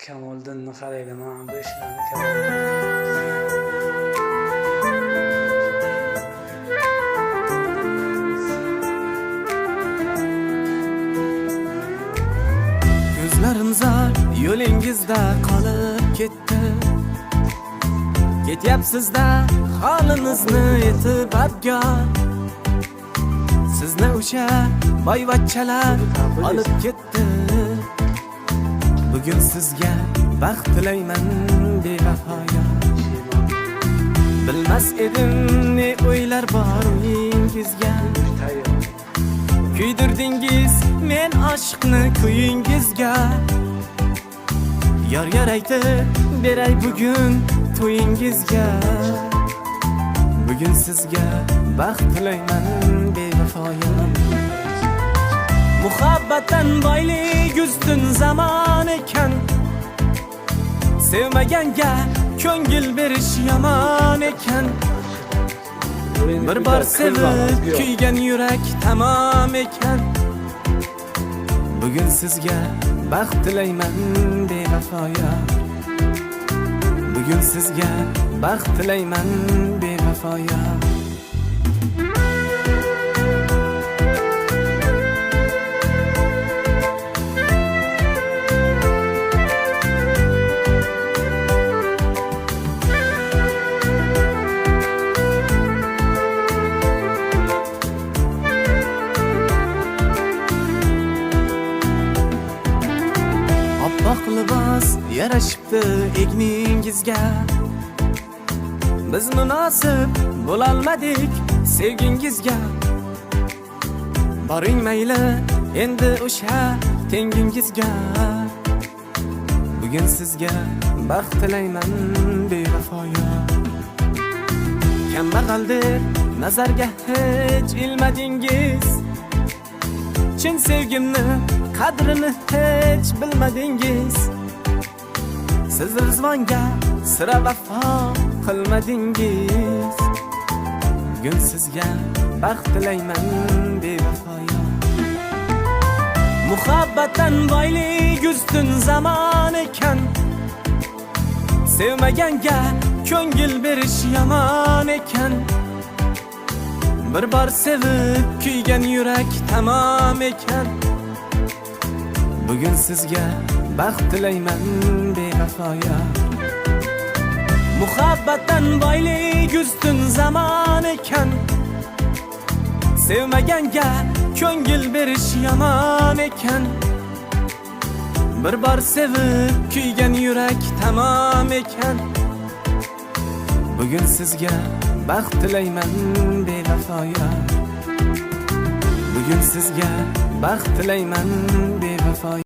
Kamoliddinni qaraylik, mana bu ishlarni Kamoliddin. Ko'zlarim zar yo'lingizda qolib ketdi. Ketyapsiz-da holimizni yetib abgor. Sizni o'sha boyvachchalar olib ketdi. Bugun sizga baxt tilayman bevafoya. Bilmas edim ne o'ylar bor uyingizga. Kuydirdingiz men oshiqni kuyingizga. Yar aytib beray bugun to'yingizga. Bugun sizga baxt tilayman bevafoya. Muhabbatdan boylik ustun zamon ekan. Sevmaganga ko'ngil berish yomon ekan. Bir bor sevib kuygan yurak tamom ekan. Bugun sizga baxt tilayman bevafoya. Bugun sizga baxt tilayman bevafoya. Oppoq libos yarashibdi egningizga. Biz munosib bo'lolmadik sevgingizga. Boring mayli endi o'sha tengingizga. Bugun sizga baxt tilayman bevafoya. Kambag'aldir nazarga hech ilmadingiz. Chin sevgimni qadrini hech bilmadingiz. Siz rizvonga sira vafo qilmadingiz. Bugun sizga baxt tilayman bevafoya. Muhabbatdan boylik ustun zamon ekan. Sevmaganga ko'ngil berish yomon ekan. Bir bor sevib kuygan yurak tamom ekan. Bugun sizga baxt tilayman bevafoya. Muhabbatdan boylik ustun zamon ekan. Sevmaganga ko'ngil berish yomon ekan. Bir bor sevib kuygan yurak tamom ekan. Bugun sizga baxt tilayman bevafoya. Bugun sizga baxt tilayman bevafoya.